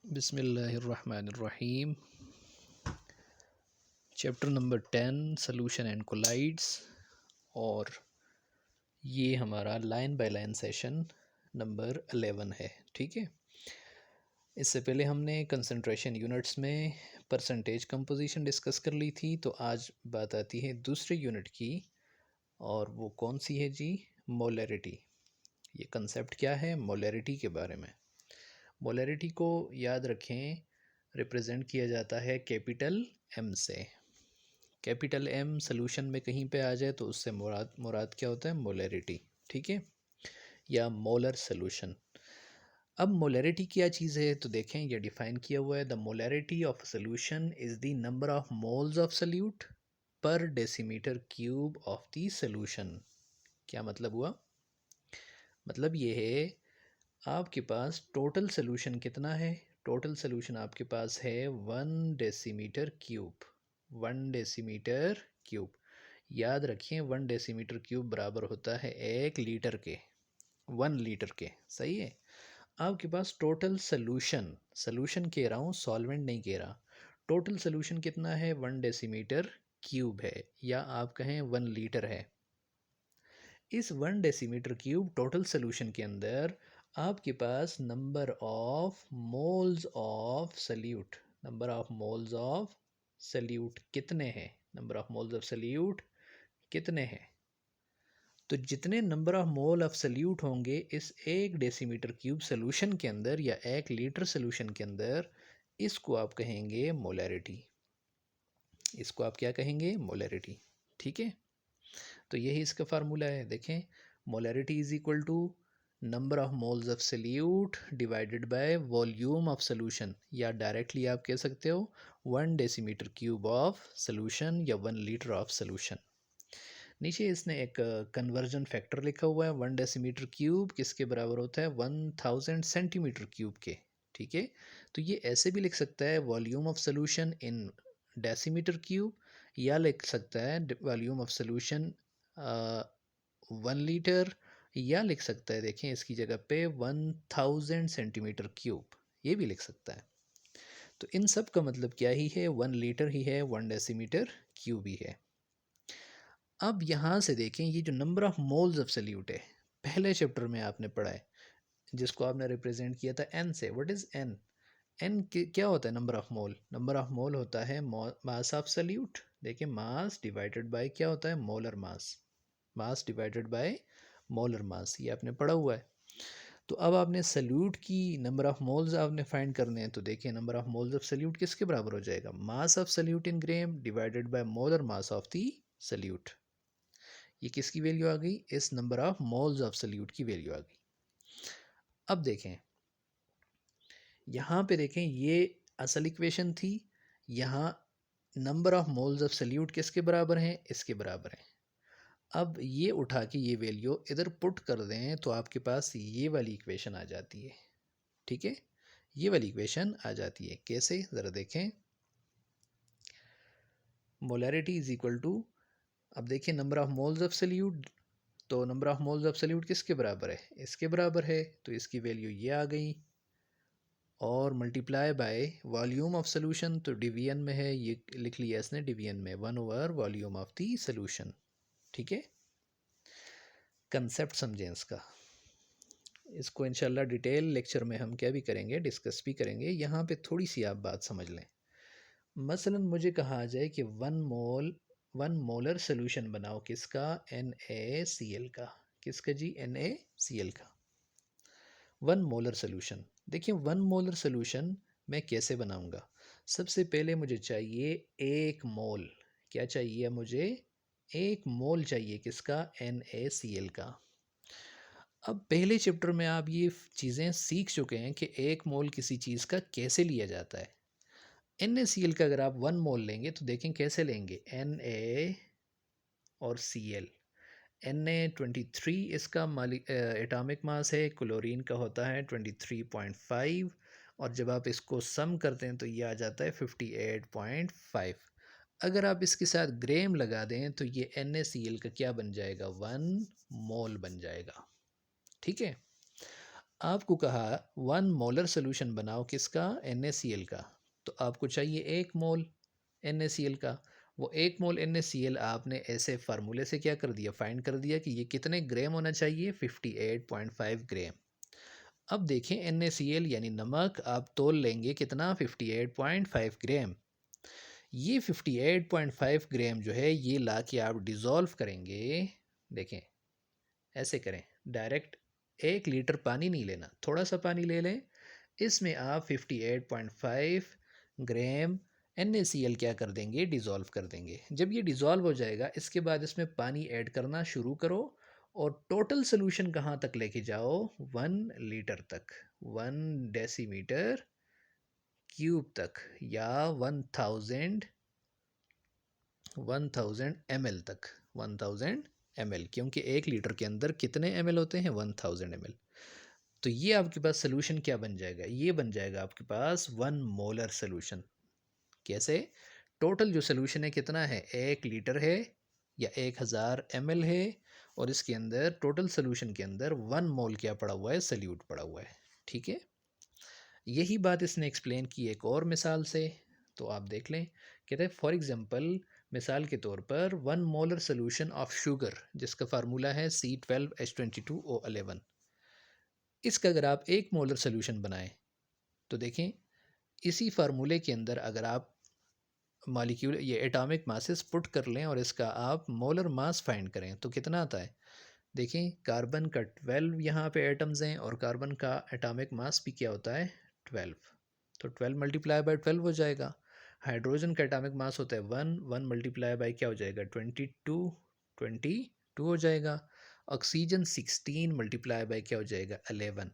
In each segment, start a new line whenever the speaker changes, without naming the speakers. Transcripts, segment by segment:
बिस्मिल्लाहिर्रहमानिर्रहीम। Chapter number 10 solution and colloids. और ये हमारा line by line session number 11 है। ठीक है, इससे पहले हमने कंसंट्रेशन यूनिट्स में परसेंटेज कंपोजिशन डिस्कस कर ली थी। तो आज बात आती है दूसरे यूनिट की, और वो कौन सी है जी? मोलैरिटी। ये कंसेप्ट क्या है? मोलैरिटी के बारे में। मोलैरिटी को याद रखें, रिप्रेजेंट किया जाता है कैपिटल एम से। कैपिटल एम सोल्यूशन में कहीं पे आ जाए तो उससे मुराद मुराद क्या होता है? मोलैरिटी। ठीक है, या मोलर सोल्यूशन। अब मोलैरिटी क्या चीज़ है तो देखें, ये डिफाइन किया हुआ है। The molarity of solution is the number of moles of solute per decimetre cube of the solution. क्या मतलब हुआ? मतलब ये है, आपके पास टोटल सोल्यूशन कितना है? टोटल सोल्यूशन आपके पास है 1 डेसीमीटर क्यूब। 1 डेसीमीटर क्यूब, याद रखिए 1 डेसीमीटर क्यूब बराबर होता है 1 लीटर के। 1 लीटर के, सही है। आपके पास टोटल सोल्यूशन, सोल्यूशन कह रहा हूँ, सॉल्वेंट नहीं कह रहा। टोटल सोल्यूशन कितना है? 1 डेसीमीटर क्यूब है, या आप कहें 1 लीटर है। इस 1 डेसीमीटर क्यूब टोटल सोल्यूशन के अंदर आपके पास number of moles of solute, number of moles of solute कितने हैं? Number of moles of solute कितने हैं? तो जितने number of mole of solute होंगे इस 1 डेसीमीटर क्यूब सोल्यूशन के अंदर, या 1 लीटर सोल्यूशन के अंदर, इसको आप कहेंगे मोलैरिटी। इसको आप क्या कहेंगे? मोलैरिटी। ठीक है, तो यही इसका फार्मूला है। देखें, molarity is equal to number of moles of solute divided by volume of solution, या डायरेक्टली आप कह सकते हो 1 डेसीमीटर क्यूब ऑफ सोल्यूशन, या 1 लीटर ऑफ सोल्यूशन। नीचे इसने एक कन्वर्जन फैक्टर लिखा हुआ है। 1 डेसीमीटर क्यूब किसके बराबर होता है? 1000 सेंटीमीटर क्यूब के। ठीक है, तो ये ऐसे भी लिख सकता है volume of solution in decimetre cube, या लिख सकता है वॉल्यूम ऑफ सोल्यूशन 1 लीटर, या लिख सकता है, देखें इसकी जगह पे 1000 सेंटीमीटर क्यूब, ये भी लिख सकता है। तो इन सब का मतलब क्या ही है? 1 लीटर ही है, 1 डेसीमीटर क्यूब ही है। अब यहाँ से देखें, ये जो number of moles of salute है, पहले चैप्टर में आपने पढ़ा है, जिसको आपने रिप्रेजेंट किया था एन से। What is an? एन क्या होता है? Number of mole. Number of मोल होता है मास ऑफ सल्यूट। देखिए, मास डिवाइडेड बाय क्या होता है? Molar mass. Mass divided by molar mass, ये आपने पढ़ा हुआ है। तो अब आपने सल्यूट की नंबर ऑफ मोल्स आपने फाइंड करने हैं। तो देखिए, number of moles of solute किसके बराबर हो जाएगा? Mass of solute in gram divided by molar mass of the solute. ये किसकी वैल्यू आ गई? इस number of moles of salute की वैल्यू आ गई। अब देखें, यहाँ पे देखें, ये असल इक्वेशन थी। यहाँ number of moles of solute किसके बराबर हैं? इसके बराबर हैं। अब ये उठा के ये वैल्यू इधर पुट कर दें तो आपके पास ये वाली इक्वेशन आ जाती है। ठीक है, ये वाली इक्वेशन आ जाती है। कैसे? ज़रा देखें। मोलैरिटी इज इक्वल टू, अब देखिए, number of moles of solute, तो number of moles of solute किसके बराबर है? इसके बराबर है। तो इसकी वैल्यू ये आ गई, और multiply by volume of solution, तो डिवीजन में है, ये लिख लिया इसने डिवीजन में, 1/वॉल्यूम ऑफ दी सोल्यूशन। ठीक है, कंसेप्ट समझें इसका। इसको इंशाल्लाह डिटेल लेक्चर में हम क्या भी करेंगे, डिस्कस भी करेंगे। यहाँ पे थोड़ी सी आप बात समझ लें। मसलन मुझे कहा जाए कि 1 मोलर सोल्यूशन बनाओ, किसका? NaCl का। किसका जी? NaCl का 1 मोलर सोल्यूशन। देखिए, 1 मोलर सोल्यूशन मैं कैसे बनाऊंगा? सबसे पहले मुझे चाहिए 1 मोल। क्या चाहिए मुझे? 1 मोल चाहिए, किसका? NaCl का। अब पहले चैप्टर में आप ये चीज़ें सीख चुके हैं कि 1 मोल किसी चीज़ का कैसे लिया जाता है। NaCl का अगर आप 1 मोल लेंगे तो देखें कैसे लेंगे। Na और Cl। Na 23 इसका एटॉमिक मास है, क्लोरीन का होता है 23.5, और जब आप इसको सम करते हैं तो ये आ जाता है 58.5। अगर आप इसके साथ ग्राम लगा दें तो ये NaCl का क्या बन जाएगा? 1 मोल बन जाएगा। ठीक है, आपको कहा 1 मोलर सोल्यूशन बनाओ किसका, NaCl का। तो आपको चाहिए 1 मोल NaCl का। वो 1 मोल NaCl आपने ऐसे फार्मूले से क्या कर दिया, फाइंड कर दिया कि ये कितने ग्राम होना चाहिए, 58.5 ग्राम। अब देखें NaCl यानी नमक आप तोल लेंगे कितना, 58.5 ग्राम। ये 58.5 ग्राम जो है ये ला के आप डिज़ोल्व करेंगे। देखें ऐसे करें, डायरेक्ट 1 लीटर पानी नहीं लेना, थोड़ा सा पानी ले लें। इसमें आप 58.5 ग्राम NaCl क्या कर देंगे, डिज़ोल्व कर देंगे। जब ये डिज़ोल्व हो जाएगा इसके बाद इसमें पानी ऐड करना शुरू करो और टोटल सोल्यूशन कहाँ तक लेके जाओ, 1 लीटर तक, 1 डेसीमीटर क्यूब तक, या 1000 ml तक, 1000 ml, क्योंकि 1 लीटर के अंदर कितने ml होते हैं, 1000 ml। तो ये आपके पास सोल्यूशन क्या बन जाएगा, ये बन जाएगा आपके पास 1 मोलर सोल्यूशन। कैसे, टोटल जो सोल्यूशन है कितना है, 1 लीटर है या 1000 ml है, और इसके अंदर टोटल सोल्यूशन के अंदर 1 मोल क्या पड़ा हुआ है, सल्यूट पड़ा हुआ है। ठीक है, यही बात इसने एक्सप्लेन की एक और मिसाल से। तो आप देख लें, कहते हैं फॉर एग्जांपल, मिसाल के तौर पर 1 मोलर सोल्यूशन ऑफ शुगर जिसका फार्मूला है C12H22O11, इसका अगर आप 1 मोलर सोल्यूशन बनाएं तो देखें इसी फार्मूले के अंदर अगर आप मॉलिक्यूल ये एटॉमिक मासेस पुट कर लें और इसका आप मोलर मास फाइंड करें तो कितना आता है। देखें कार्बन का 12 यहाँ पे एटम्स हैं और कार्बन का एटॉमिक मास भी क्या होता है, 12। तो 12 मल्टीप्लाई बाय 12 हो जाएगा। हाइड्रोजन का एटॉमिक मास होता है 1, 1 मल्टीप्लाई बाय क्या हो जाएगा, 22, 22 हो जाएगा। ऑक्सीजन 16 मल्टीप्लाई बाय क्या हो जाएगा, 11।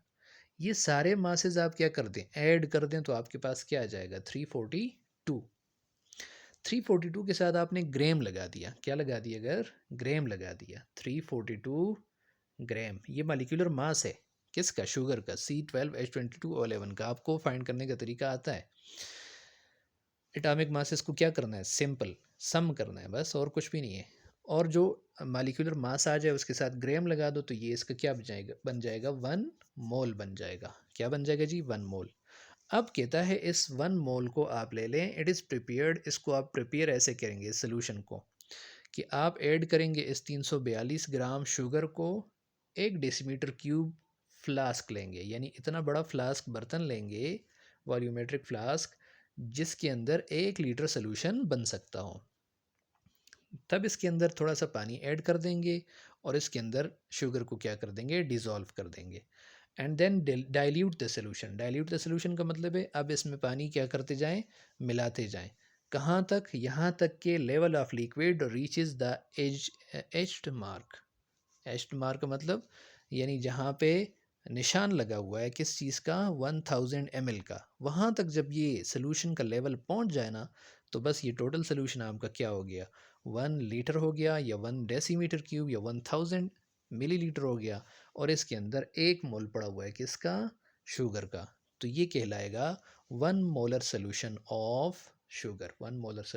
ये सारे मासेस आप क्या कर दें, ऐड कर दें तो आपके पास क्या आ जाएगा, 342। 342 के साथ आपने ग्राम लगा दिया, क्या लगा दिया, अगर ग्राम लगा दिया, 342 ग्राम ये मालिक्यूलर मास है किसका, शुगर का, C12H22O11 का। आपको फाइंड करने का तरीका आता है, एटॉमिक मासेस को क्या करना है, सिंपल सम करना है बस, और कुछ भी नहीं है। और जो मालिक्यूलर मास आ जाए उसके साथ ग्राम लगा दो तो ये इसका क्या बन जाएगा 1 मोल बन जाएगा। क्या बन जाएगा जी, 1 मोल। अब कहता है इस 1 मोल को आप ले लें, इट इज़ प्रिपेयर्ड, इसको आप प्रिपेयर ऐसे करेंगे इस सोल्यूशन को कि आप ऐड करेंगे इस 342 ग्राम शुगर को 1 डेसीमीटर क्यूब फ्लास्क लेंगे, यानी इतना बड़ा फ्लास्क बर्तन लेंगे, वॉल्यूमेट्रिक फ्लास्क, जिसके अंदर 1 लीटर सोल्यूशन बन सकता हो। तब इसके अंदर थोड़ा सा पानी ऐड कर देंगे और इसके अंदर शुगर को क्या कर देंगे, डिज़ोल्व कर देंगे। And then dilute the solution. Dilute the solution का मतलब है अब इसमें पानी क्या करते जाएं, मिलाते जाएं। कहाँ तक, यहाँ तक के level of liquid reaches the aged mark. Aged mark का मतलब यानी जहाँ पे निशान लगा हुआ है किस चीज़ का, 1000 ml का, वहाँ तक जब ये सोल्यूशन का लेवल पहुँच जाए ना तो बस ये टोटल सोल्यूशन आपका क्या हो गया, 1 लीटर हो गया, या 1 डेसीमीटर क्यूब, या 1000 मिलीलीटर हो गया, और इसके अंदर 1 मोल पड़ा हुआ है किसका, शुगर का। तो ये कहलाएगा 1 molar solution of sugar, 1 molar